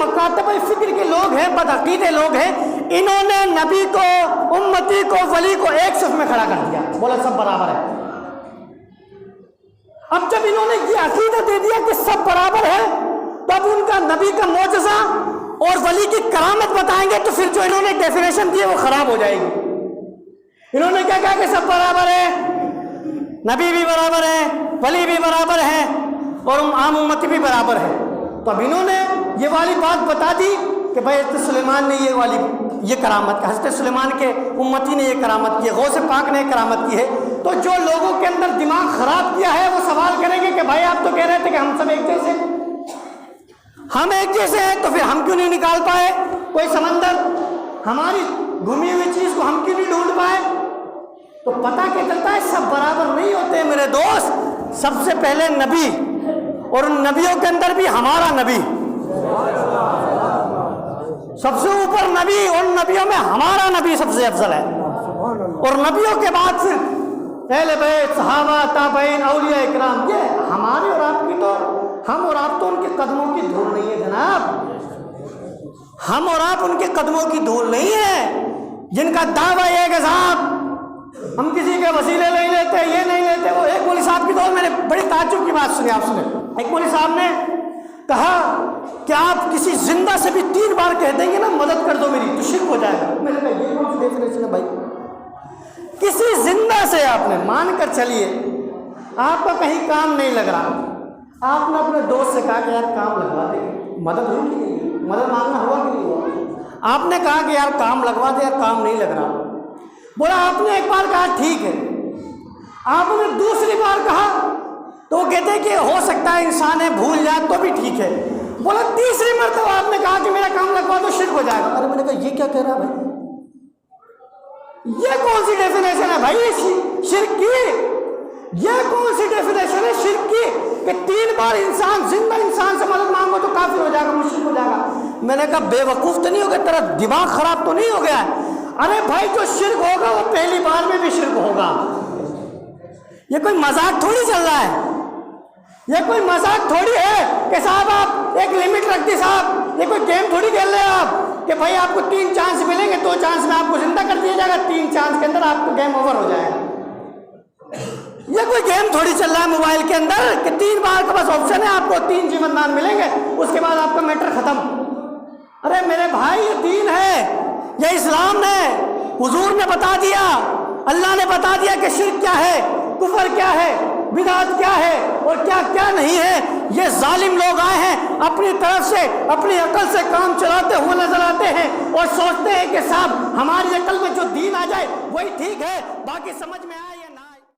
مکاتب فکر کے لوگ ہیں، بدعقیدے لوگ ہیں، انہوں نے نبی کو، امتی کو، ولی کو ایک صف میں کھڑا کر دیا، بولا سب برابر ہے۔ اب جب انہوں نے یہ عقیدہ دے دیا کہ سب برابر ہے، تو اب ان کا نبی کا معجزہ اور ولی کی کرامت بتائیں گے تو پھر جو انہوں نے ڈیفینیشن دی ہے وہ خراب ہو جائے گی۔ انہوں نے کیا کہا کہ سب برابر ہے، نبی بھی برابر ہے، ولی بھی برابر ہے اور عام امتی بھی برابر ہے۔ تو اب انہوں نے یہ والی بات بتا دی کہ بھائی حضرت سلیمان نے یہ کرامت کی، حضرت سلیمان کے امتی نے یہ کرامت کی ہے، غوث پاک نے یہ کرامت کی ہے۔ تو جو لوگوں کے اندر دماغ خراب کیا ہے وہ سوال کریں گے کہ بھائی آپ تو کہہ رہے تھے کہ ہم سب ایک جیسے ہیں، ہم ایک جیسے ہیں، تو پھر ہم کیوں نہیں نکال پائے کوئی سمندر، ہماری گھومی ہوئی چیز کو ہم کیوں نہیں ڈھونڈ پائے؟ تو پتہ کیا چلتا ہے سب برابر نہیں ہوتے میرے دوست۔ سب سے پہلے نبی، اور ان نبیوں کے اندر بھی ہمارا نبی سب سے اوپر نبی، اور نبیوں میں ہمارا نبی سب سے افضل ہے، اور نبیوں کے بعد پھر اہل بیت، صحابہ، تابعین، اولیاء اکرام۔ یہ ہمارے اور آپ کی تو، ہم اور آپ تو ان کے قدموں کی دھول نہیں ہے جناب، ہم اور آپ ان کے قدموں کی دھول نہیں ہے، جن کا دعویٰ یہ ہے کہ صاحب ہم کسی کے وسیلے نہیں لیتے، یہ نہیں لیتے۔ وہ ایک مولوی صاحب کی تو میں نے بڑی تعجب کی بات سنی، آپ سنیں، ایک مولوی صاحب نے کہا کہ آپ کسی زندہ سے بھی 3 بار کہہ دیں گے نا مدد کر دو میری تو شرک ہو جائے گا۔ میں نے کہا یہ کون سی ڈیفینیشن ہے بھائی؟ کسی زندہ سے آپ نے مان کر چلیے آپ کا کہیں کام نہیں لگ رہا، آپ نے اپنے دوست سے کہا کہ یار کام لگوا دے، مدد ہوئی کہ نہیں؟ مدد مانگنا ہوا کہ نہیں ہوا؟ آپ نے کہا کہ یار کام لگوا دے، یار کام نہیں لگ رہا، بولا آپ نے ایک بار کہا ٹھیک ہے، آپ نے دوسری بار کہا تو وہ کہتے ہیں کہ ہو سکتا ہے انسان ہے بھول جائے تو بھی ٹھیک ہے، بولا تیسری مرتبہ آپ نے کہا کہ میرا کام لگوا دو شرک ہو جائے گا۔ ارے میں نے کہا یہ کیا کہہ رہا ہے بھائی، یہ کون سی ڈیفینیشن ہے بھائی شرک کی؟ یہ کون سی ڈیفینیشن ہے شرک کی کہ 3 بار انسان، زندہ انسان سے مدد مانگو تو کافر ہو جائے گا، مشرک ہو جائے گا؟ میں نے کہا بے وقوف تو نہیں ہو گیا، تیرا دماغ خراب تو نہیں ہو گیا ہے؟ ارے بھائی جو شرک ہوگا وہ پہلی بار میں بھی شرک ہوگا، یہ کوئی مذاق تھوڑی چل رہا ہے، یہ کوئی مذاق تھوڑی ہے کہ صاحب آپ ایک لمٹ رکھ دی صاحب، یہ کوئی گیم تھوڑی کھیل رہے ہیں آپ کہ بھائی آپ کو 3 چانس ملیں گے، 2 چانس میں آپ کو زندہ کر دیا جائے گا، 3 چانس کے اندر آپ کو گیم اوور ہو جائے گا۔ یہ کوئی گیم تھوڑی چل رہا ہے موبائل کے اندر کہ 3 بار کا بس آپشن ہے، آپ کو 3 جیون دان ملیں گے، اس کے بعد آپ کا میٹر ختم۔ ارے میرے بھائی یہ دین ہے، یہ اسلام ہے، حضور نے بتا دیا، اللہ نے بتا دیا کہ شرک کیا ہے، کفر کیا ہے، بدعت کیا ہے اور کیا کیا نہیں ہے۔ یہ ظالم لوگ آئے ہیں اپنی طرف سے، اپنی عقل سے کام چلاتے ہوئے نظر آتے ہیں اور سوچتے ہیں کہ صاحب ہماری عقل میں جو دین آ جائے وہی ٹھیک ہے، باقی سمجھ میں آئے